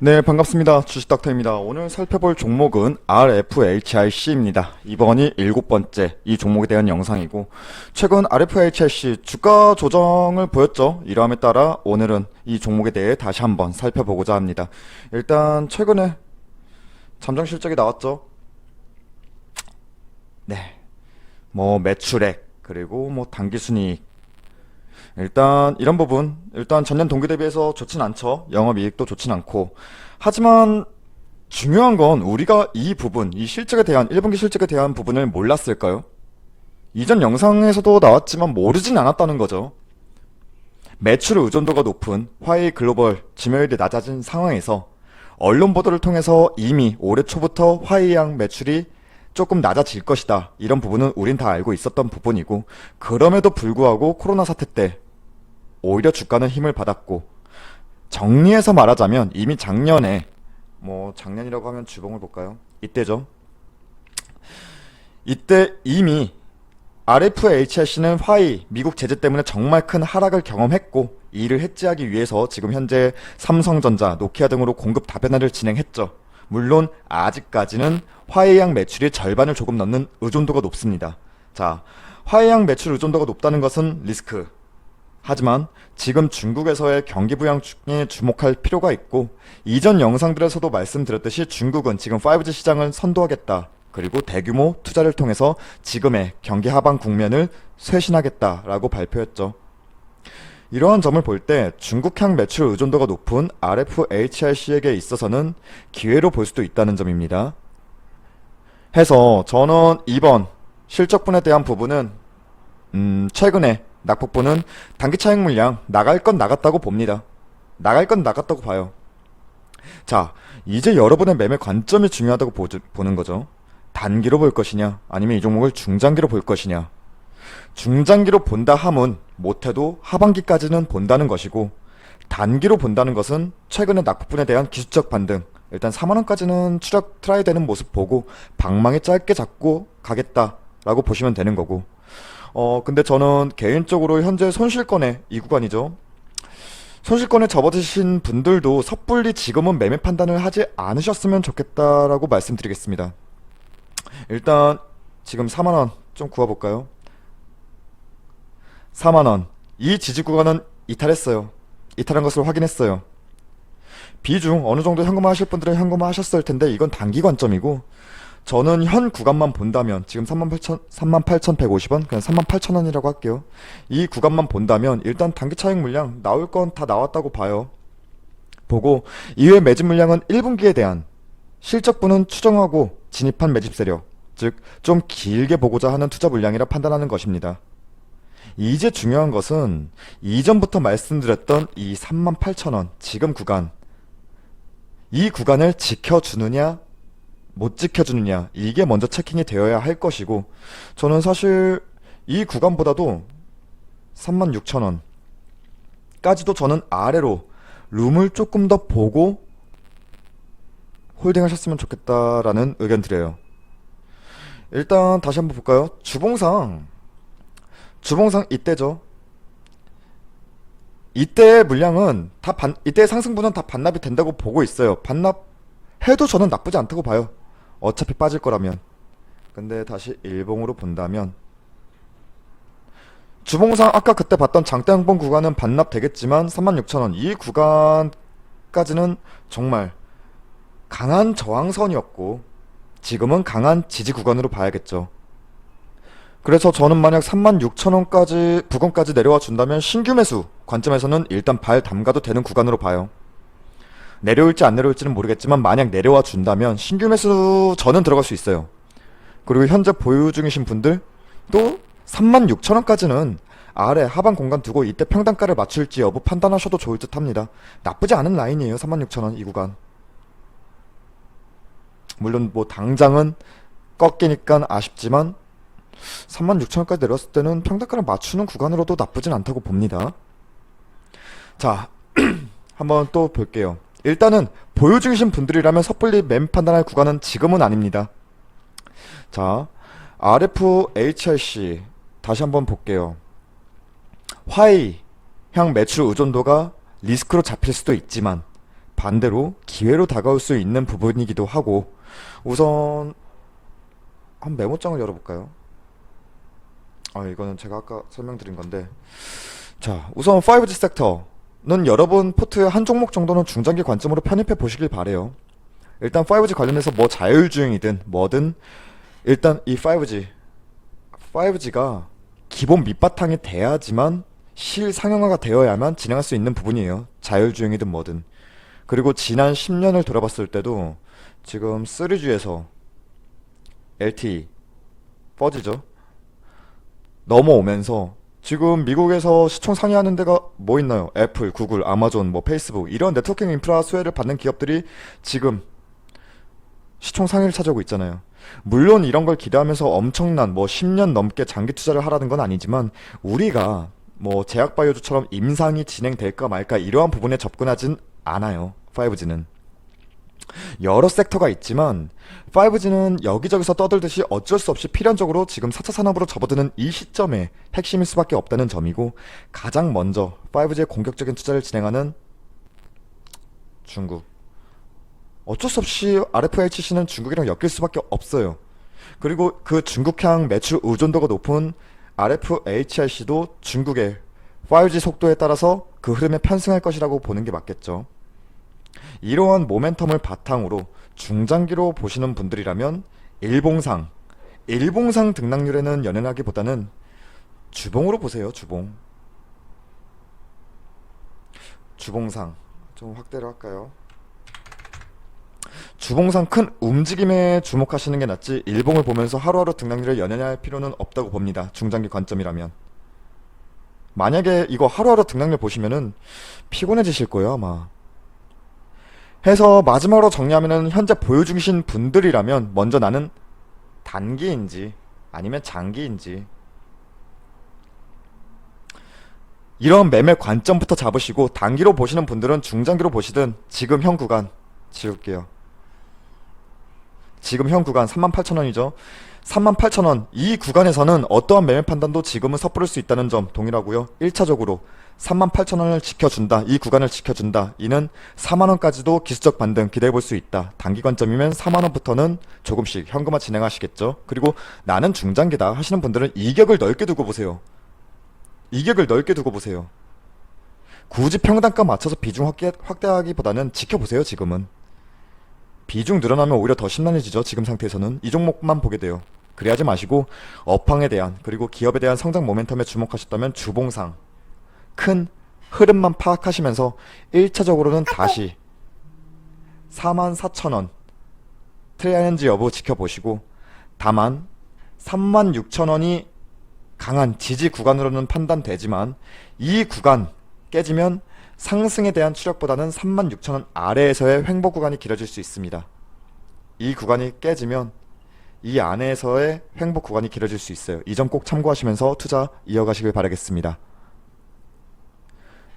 네, 반갑습니다. 주식닥터입니다. 오늘 살펴볼 종목은 RFHIC입니다. 이번이 7번째 이 종목에 대한 영상이고, 최근 RFHIC 주가 조정을 보였죠. 이러함에 따라 오늘은 이 종목에 대해 다시 한번 살펴보고자 합니다. 일단 최근에 잠정 실적이 나왔죠. 네, 뭐 매출액 그리고 뭐 당기순이익, 일단 이런 부분 일단 전년 동기 대비해서 좋진 않죠. 영업이익도 좋진 않고, 하지만 중요한 건 우리가 이 부분, 이 실적에 대한 1분기 실적에 대한 부분을 몰랐을까요? 이전 영상에서도 나왔지만 모르진 않았다는 거죠. 매출 의존도가 높은 화웨이 글로벌 지명율이 낮아진 상황에서 언론 보도를 통해서 이미 올해 초부터 화웨이양 매출이 조금 낮아질 것이다, 이런 부분은 우린 다 알고 있었던 부분이고, 그럼에도 불구하고 코로나 사태 때 오히려 주가는 힘을 받았고, 정리해서 말하자면 이미 작년에, 뭐 작년이라고 하면 주봉을 볼까요? 이때죠. 이때 이미 RFHC는 화웨이 미국 제재 때문에 정말 큰 하락을 경험했고, 이를 해지하기 위해서 지금 현재 삼성전자, 노키아 등으로 공급 다변화를 진행했죠. 물론 아직까지는 화웨이양 매출이 절반을 조금 넘는 의존도가 높습니다. 자, 화웨이양 매출 의존도가 높다는 것은 리스크. 하지만 지금 중국에서의 경기 부양에 주목할 필요가 있고, 이전 영상들에서도 말씀드렸듯이 중국은 지금 5G 시장을 선도하겠다, 그리고 대규모 투자를 통해서 지금의 경기 하방 국면을 쇄신하겠다라고 발표했죠. 이러한 점을 볼 때 중국향 매출 의존도가 높은 RFHIC에게 있어서는 기회로 볼 수도 있다는 점입니다. 해서 저는 이번 실적분에 대한 부분은 최근에 낙폭보는 단기 차익 물량 나갈 건 나갔다고 봅니다. 나갈 건 나갔다고 봐요. 자, 이제 여러분의 매매 관점이 중요하다고 보는 거죠. 단기로 볼 것이냐, 아니면 이 종목을 중장기로 볼 것이냐. 중장기로 본다 함은 못해도 하반기까지는 본다는 것이고, 단기로 본다는 것은 최근의 낙폭분에 대한 기술적 반등, 일단 4만원까지는 추적 트라이 되는 모습 보고 방망이 짧게 잡고 가겠다라고 보시면 되는 거고, 근데 저는 개인적으로 현재 손실권에, 이 구간이죠, 손실권에 접어드신 분들도 섣불리 지금은 매매 판단을 하지 않으셨으면 좋겠다라고 말씀드리겠습니다. 일단 지금 4만원 좀 구워볼까요? 4만원, 이 지지 구간은 이탈했어요. 이탈한 것을 확인했어요. 비중 어느정도 현금화 하실 분들은 현금화 하셨을 텐데, 이건 단기 관점이고, 저는 현 구간만 본다면 지금 38,150원, 그냥 38,000원이라고 할게요. 이 구간만 본다면 일단 단기 차익 물량 나올 건 다 나왔다고 봐요. 보고 이후에 매집 물량은 1분기에 대한 실적분은 추정하고 진입한 매집 세력, 즉 좀 길게 보고자 하는 투자 물량이라 판단하는 것입니다. 이제 중요한 것은 이전부터 말씀드렸던 이 38,000원 지금 구간, 이 구간을 지켜주느냐 못 지켜주느냐, 이게 먼저 체킹이 되어야 할 것이고, 저는 사실 이 구간보다도 36,000원까지도 저는 아래로 룸을 조금 더 보고 홀딩 하셨으면 좋겠다라는 의견 드려요. 일단 다시 한번 볼까요? 주봉상 이때죠. 이때의 물량은 이때의 상승분은 다 반납이 된다고 보고 있어요. 반납해도 저는 나쁘지 않다고 봐요. 어차피 빠질 거라면. 근데 다시 일봉으로 본다면 주봉상 아까 그때 봤던 장대 항봉 구간은 반납되겠지만 36,000원 이 구간까지는 정말 강한 저항선이었고, 지금은 강한 지지 구간으로 봐야겠죠. 그래서 저는 만약 36,000원까지 부근까지 내려와 준다면 신규 매수 관점에서는 일단 발 담가도 되는 구간으로 봐요. 내려올지 안 내려올지는 모르겠지만 만약 내려와 준다면 신규 매수 저는 들어갈 수 있어요. 그리고 현재 보유 중이신 분들 또 36,000원까지는 아래 하반 공간 두고 이때 평단가를 맞출지 여부 판단하셔도 좋을 듯 합니다. 나쁘지 않은 라인이에요. 36,000원 이 구간. 물론 뭐 당장은 꺾이니까 아쉽지만 36,000원까지 내렸을 때는 평단가를 맞추는 구간으로도 나쁘진 않다고 봅니다. 자, 한번 또 볼게요. 일단은 보유 중이신 분들이라면 섣불리 매매 판단할 구간은 지금은 아닙니다. 자, RFHIC 다시 한번 볼게요. 화웨이 향 매출 의존도가 리스크로 잡힐 수도 있지만 반대로 기회로 다가올 수 있는 부분이기도 하고, 우선 한 메모장을 열어볼까요? 이거는 제가 아까 설명드린 건데, 자, 우선 5G 섹터는 여러분 포트의 한 종목 정도는 중장기 관점으로 편입해 보시길 바래요. 일단 5G 관련해서 뭐 자율주행이든 뭐든, 일단 이 5G가 기본 밑바탕이 돼야지만 실상용화가 되어야만 진행할 수 있는 부분이에요. 자율주행이든 뭐든. 그리고 지난 10년을 돌아봤을 때도 지금 3G에서 LTE, 4G죠. 넘어오면서 지금 미국에서 시총 상회하는 데가 뭐 있나요? 애플, 구글, 아마존, 뭐 페이스북 이런 네트워킹 인프라 수혜를 받는 기업들이 지금 시총 상위를 차지하고 있잖아요. 물론 이런 걸 기대하면서 엄청난 뭐 10년 넘게 장기 투자를 하라는 건 아니지만, 우리가 뭐 제약바이오주처럼 임상이 진행될까 말까 이러한 부분에 접근하진 않아요. 5G는 여러 섹터가 있지만 5G는 여기저기서 떠들듯이 어쩔 수 없이 필연적으로 지금 4차 산업으로 접어드는 이 시점에 핵심일 수밖에 없다는 점이고, 가장 먼저 5G에 공격적인 투자를 진행하는 중국, 어쩔 수 없이 RFHC는 중국이랑 엮일 수밖에 없어요. 그리고 그 중국향 매출 의존도가 높은 RFHIC도 중국의 5G 속도에 따라서 그 흐름에 편승할 것이라고 보는 게 맞겠죠. 이러한 모멘텀을 바탕으로 중장기로 보시는 분들이라면 일봉상 등락률에는 연연하기보다는 주봉으로 보세요. 주봉상 좀 확대를 할까요? 주봉상 큰 움직임에 주목하시는 게 낫지, 일봉을 보면서 하루하루 등락률을 연연할 필요는 없다고 봅니다. 중장기 관점이라면. 만약에 이거 하루하루 등락률 보시면은 피곤해지실 거예요, 아마. 해서 마지막으로 정리하면은, 현재 보유 중이신 분들이라면 먼저 나는 단기인지 아니면 장기인지 이런 매매 관점부터 잡으시고, 단기로 보시는 분들은 중장기로 보시든 지금 현 구간 지울게요. 지금 현 구간 38,000원이죠. 38,000원 이 구간에서는 어떠한 매매 판단도 지금은 섣부를 수 있다는 점 동일하고요. 1차적으로 38,000원을 지켜준다, 이 구간을 지켜준다, 이는 4만원까지도 기술적 반등 기대해볼 수 있다. 단기 관점이면 4만원부터는 조금씩 현금화 진행하시겠죠. 그리고 나는 중장기다 하시는 분들은 이격을 넓게 두고 보세요. 굳이 평단가 맞춰서 비중 확대하기보다는 지켜보세요. 지금은 비중 늘어나면 오히려 더 심란해지죠. 지금 상태에서는 이 종목만 보게 돼요. 그래야지 마시고, 업황에 대한, 그리고 기업에 대한 성장 모멘텀에 주목하셨다면 주봉상 큰 흐름만 파악하시면서 1차적으로는 다시 44,000원 트레이언지 여부 지켜보시고, 다만 36,000원이 강한 지지 구간으로는 판단되지만, 이 구간 깨지면 상승에 대한 추력보다는 36,000원 아래에서의 횡보 구간이 길어질 수 있습니다. 이 구간이 깨지면 이 안에서의 횡보 구간이 길어질 수 있어요. 이 점 꼭 참고하시면서 투자 이어가시길 바라겠습니다.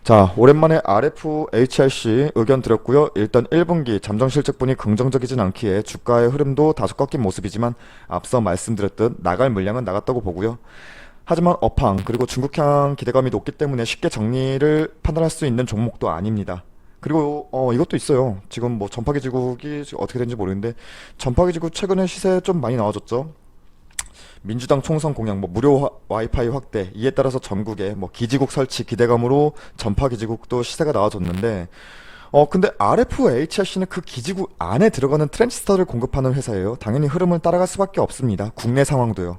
자, 오랜만에 RFHIC 의견 드렸고요. 일단 1분기 잠정실적분이 긍정적이진 않기에 주가의 흐름도 다소 꺾인 모습이지만, 앞서 말씀드렸듯 나갈 물량은 나갔다고 보고요. 하지만 업황 그리고 중국향 기대감이 높기 때문에 쉽게 정리를 판단할 수 있는 종목도 아닙니다. 그리고 이것도 있어요. 지금 뭐 전파기지국이 어떻게 되는지 모르겠는데, 전파기지국 최근에 시세 좀 많이 나와졌죠. 민주당 총선 공약, 뭐 무료 와이파이 확대, 이에 따라서 전국에 뭐 기지국 설치 기대감으로 전파기지국도 시세가 나와줬는데, 근데 RFHIC는 그 기지국 안에 들어가는 트랜지스터를 공급하는 회사예요. 당연히 흐름을 따라갈 수밖에 없습니다. 국내 상황도요.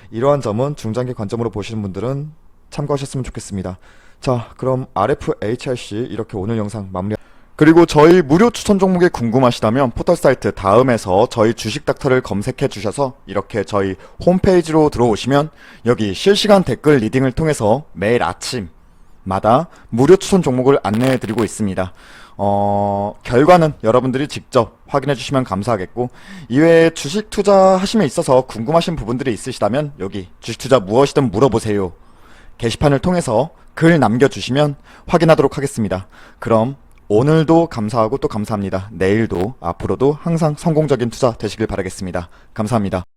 이러한 점은 중장기 관점으로 보시는 분들은 참고하셨으면 좋겠습니다. 자, 그럼 RFHIC 이렇게 오늘 영상 마무리. 그리고 저희 무료 추천 종목이 궁금하시다면 포털 사이트 다음에서 저희 주식 닥터를 검색해 주셔서 이렇게 저희 홈페이지로 들어오시면 여기 실시간 댓글 리딩을 통해서 매일 아침마다 무료 추천 종목을 안내해 드리고 있습니다. 결과는 여러분들이 직접 확인해 주시면 감사하겠고, 이외에 주식 투자하심에 있어서 궁금하신 부분들이 있으시다면 여기 주식 투자 무엇이든 물어보세요 게시판을 통해서 글 남겨주시면 확인하도록 하겠습니다. 그럼 오늘도 감사하고 또 감사합니다. 내일도 앞으로도 항상 성공적인 투자 되시길 바라겠습니다. 감사합니다.